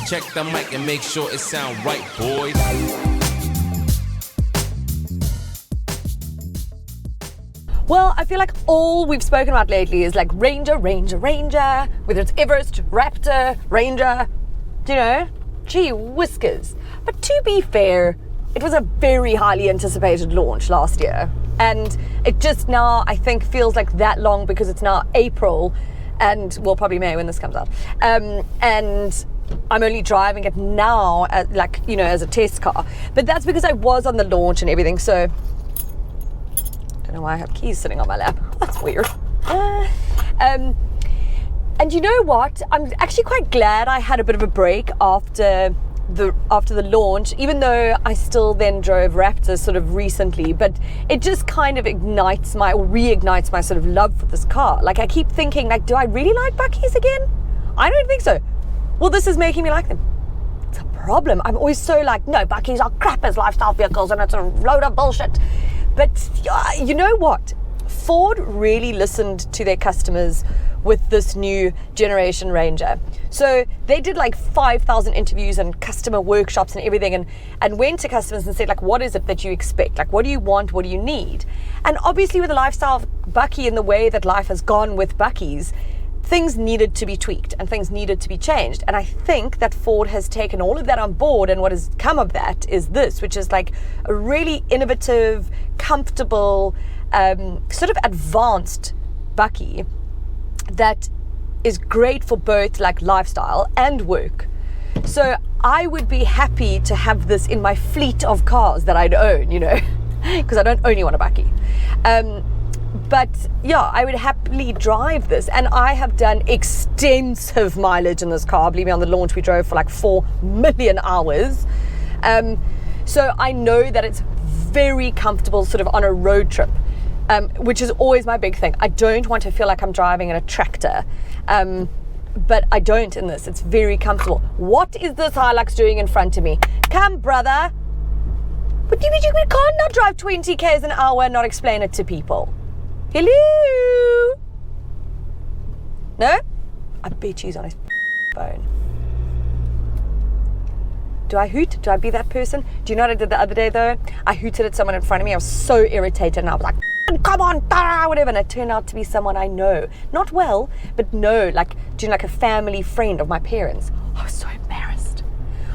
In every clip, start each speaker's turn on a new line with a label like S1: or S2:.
S1: Check the mic and make sure it sound right, boys.
S2: Well, I feel like all we've spoken about lately is like Ranger, whether it's Everest, Raptor, Ranger, you know, gee whiskers. But to be fair, it was a very highly anticipated launch last year. And it just now, I think, feels like that long because it's now April and, well, probably May when this comes out. And I'm only driving it now, like, you know, as a test car. But that's because I was on the launch and everything, so I don't know why I have keys sitting on my lap. That's weird. And you know what? I'm actually quite glad I had a bit of a break after the launch, even though I still then drove Raptors sort of recently, but it just kind of reignites my sort of love for this car. Like, I keep thinking, like, do I really like bakkies again? I don't think so. Well, this is making me like them. It's a problem. I'm always so like, no, bakkies are crap as lifestyle vehicles and it's a load of bullshit. But you know what? Ford really listened to their customers with this new generation Ranger. So they did like 5,000 interviews and customer workshops and everything, and went to customers and said, like, what is it that you expect? Like, what do you want? What do you need? And obviously with the lifestyle bakkie and the way that life has gone with bakkies, things needed to be tweaked and things needed to be changed. And I think that Ford has taken all of that on board, and what has come of that is this, which is like a really innovative, comfortable, sort of advanced bakkie that is great for both like lifestyle and work. So I would be happy to have this in my fleet of cars that I'd own, you know, because I don't only want a bakkie. But yeah, I would happily drive this, and I have done extensive mileage in this car. Believe me, on the launch we drove for like 4 million hours. So I know that it's very comfortable sort of on a road trip. Which is always my big thing. I don't want to feel like I'm driving in a tractor, but I don't in this. It's very comfortable. What is this Hilux doing in front of me? Come, brother. But you can't not drive 20 k's an hour and not explain it to people. Hello? No? I bet he's on his phone. Do I hoot? Do I be that person? Do you know what I did the other day though? I hooted at someone in front of me. I was so irritated and I was like, come on, whatever. And it turned out to be someone I know. Not well, but know, like, do you know, like a family friend of my parents. I was so embarrassed.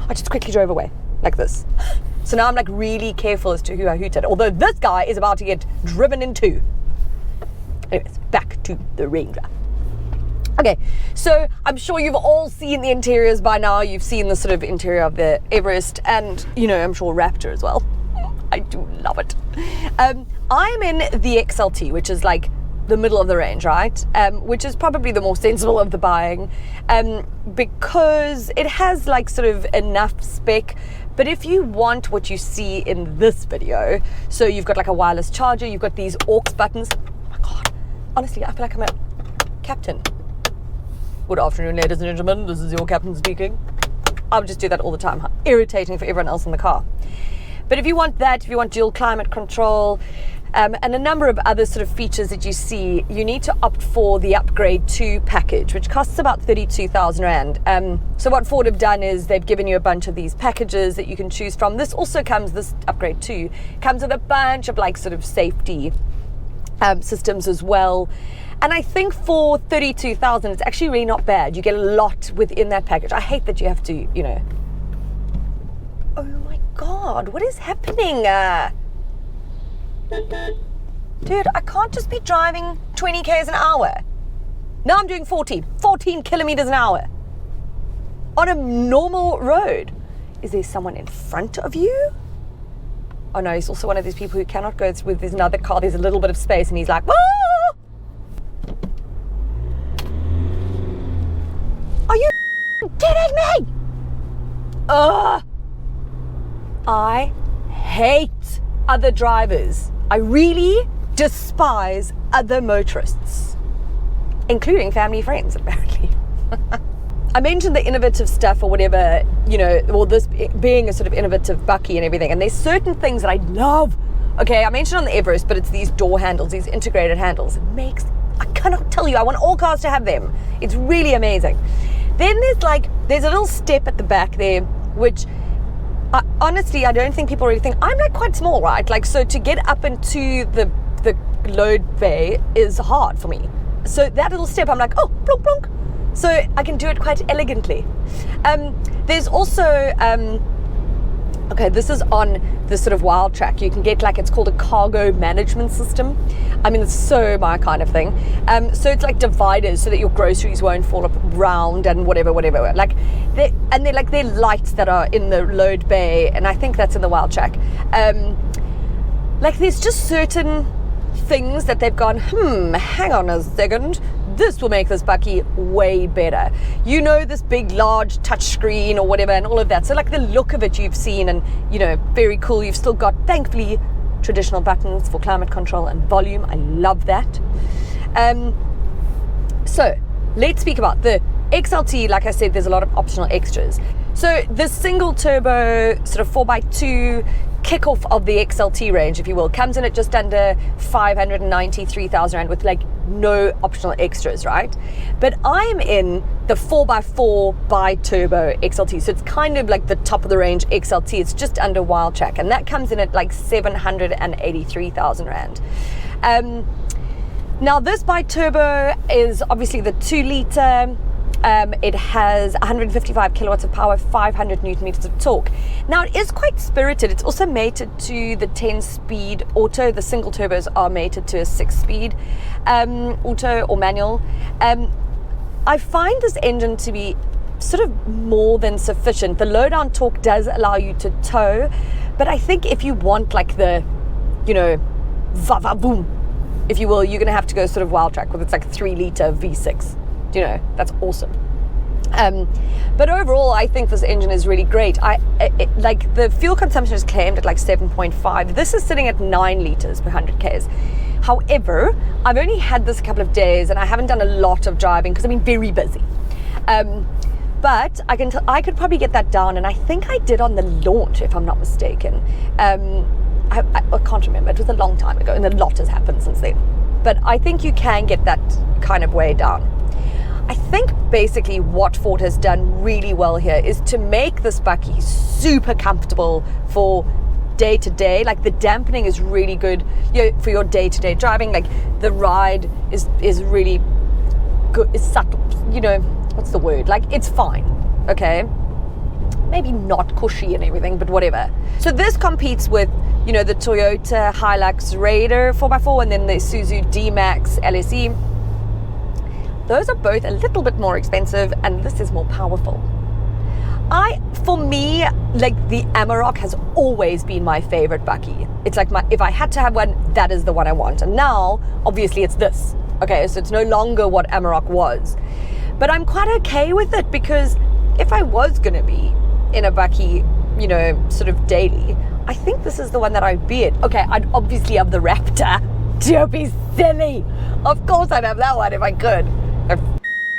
S2: I just quickly drove away, like this. So now I'm like really careful as to who I hooted. Although this guy is about to get driven in two. Anyways, back to the Ranger. Okay, so I'm sure you've all seen the interiors by now. You've seen the sort of interior of the Everest and, you know, I'm sure Raptor as well. I do love it. I'm in the XLT, which is like the middle of the range, right? Which is probably the more sensible of the buying, because it has like sort of enough spec. But if you want what you see in this video, so you've got like a wireless charger, you've got these aux buttons. Oh my God, honestly, I feel like I'm a captain. Good afternoon, ladies and gentlemen. This is your captain speaking. I would just do that all the time. Irritating for everyone else in the car. But if you want that, if you want dual climate control, and a number of other sort of features that you see, you need to opt for the Upgrade 2 package, which costs about 32,000 Rand. So what Ford have done is they've given you a bunch of these packages that you can choose from. This Upgrade 2 comes with a bunch of like sort of safety systems as well. And I think for 32,000, it's actually really not bad. You get a lot within that package. I hate that you have to, you know. Oh my God, what is happening? Dude, I can't just be driving 20 k's an hour. Now I'm doing 14 kilometers an hour on a normal road. Is there someone in front of you? Oh no, he's also one of these people who cannot go with this another car. There's a little bit of space and he's like, whoa! Are you kidding me? Ugh. I hate other drivers. I really despise other motorists, including family friends, apparently. I mentioned the innovative stuff or whatever, you know, or this being a sort of innovative bakkie and everything. And there's certain things that I love. Okay, I mentioned on the Everest, but it's these door handles, these integrated handles. I cannot tell you, I want all cars to have them. It's really amazing. Then there's like there's a little step at the back there, which honestly, I don't think people really think. I'm like quite small, right? Like, so to get up into the load bay is hard for me. So that little step, I'm like, oh, plonk, plonk. So I can do it quite elegantly. There's also, okay, this is on the sort of wild track. You can get like, it's called a cargo management system. I mean, it's so my kind of thing. So it's like dividers so that your groceries won't fall up round and whatever. Like, they're lights that are in the load bay, and I think that's in the wild track. Like, there's just certain things that they've gone, hang on a second, this will make this bakkie way better. You know, this big, large touch screen or whatever and all of that. So like the look of it you've seen, and, you know, very cool. You've still got, thankfully, traditional buttons for climate control and volume. I love that. So let's speak about the XLT. Like I said, there's a lot of optional extras. So the single turbo sort of 4x2 kickoff of the XLT range, if you will, comes in at just under 593,000 Rand with like no optional extras, right? But I'm in the 4x4 bi-turbo XLT, so it's kind of like the top of the range XLT. It's just under wild track, and that comes in at like 783,000 Rand. Now this bi-turbo is obviously the 2 litre. It has 155 kilowatts of power, 500 newton meters of torque. Now it is quite spirited. It's also mated to the 10-speed auto. The single turbos are mated to a 6-speed auto or manual. I find this engine to be sort of more than sufficient. The low-down torque does allow you to tow, but I think if you want like the, you know, va-va-boom, if you will, you're going to have to go sort of wild track with it's like 3 litre V6. You know, that's awesome. But overall, I think this engine is really great. Like the fuel consumption is claimed at like 7.5. This is sitting at 9 litres per 100 Ks. However, I've only had this a couple of days and I haven't done a lot of driving because I've been very busy. But I could probably get that down, and I think I did on the launch, if I'm not mistaken. I can't remember. It was a long time ago, and a lot has happened since then. But I think you can get that kind of way down. I think basically what Ford has done really well here is to make this bakkie super comfortable for day-to-day. Like the dampening is really good, you know, for your day-to-day driving. Like the ride is really good. It's subtle, you know, what's the word? Like it's fine, okay? Maybe not cushy and everything, but whatever. So this competes with, you know, the Toyota Hilux Raider 4x4 and then the Isuzu D-Max LSE. Those are both a little bit more expensive, and this is more powerful. For me, like the Amarok has always been my favorite bakkie. It's like if I had to have one, that is the one I want. And now, obviously, it's this. Okay, so it's no longer what Amarok was. But I'm quite okay with it, because if I was going to be in a bakkie, you know, sort of daily, I think this is the one that I'd be in. Okay, I'd obviously have the Raptor. Don't be silly. Of course I'd have that one if I could. I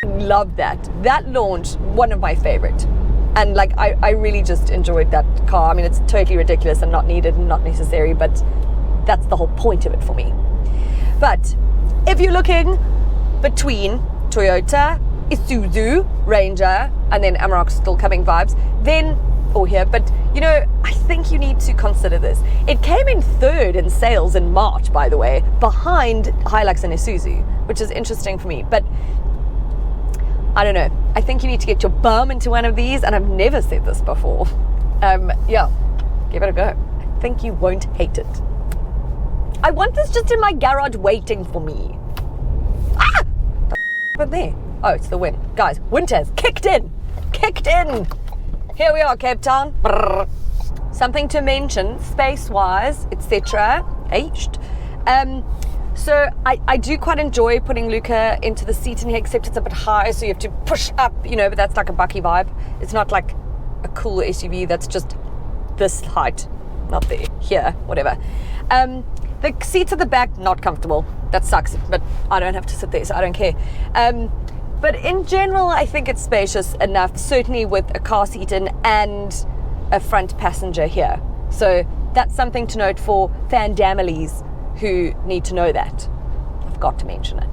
S2: love that. That launch, one of my favorite. And like, I really just enjoyed that car. I mean, it's totally ridiculous and not needed and not necessary, but that's the whole point of it for me. But if you're looking between Toyota, Isuzu, Ranger, and then Amarok still coming vibes, then, or here, but you know, I think you need to consider this. It came in third in sales in March, by the way, behind Hilux and Isuzu, which is interesting for me. But I don't know. I think you need to get your bum into one of these, and I've never said this before. Yeah, give it a go. I think you won't hate it. I want this just in my garage waiting for me. Ah! But there. Oh, it's the wind. Guys, winter's kicked in. Kicked in. Here we are, Cape Town. Brrr. Something to mention, space-wise, etc. Aged. So I do quite enjoy putting Luca into the seat in here, except it's a bit high, so you have to push up, you know, but that's like a bakkie vibe. It's not like a cool SUV that's just this height, not there, here, whatever. The seats at the back, not comfortable. That sucks, but I don't have to sit there, so I don't care. But in general, I think it's spacious enough, certainly with a car seat in and a front passenger here. So that's something to note for fan families who need to know that. I've got to mention it.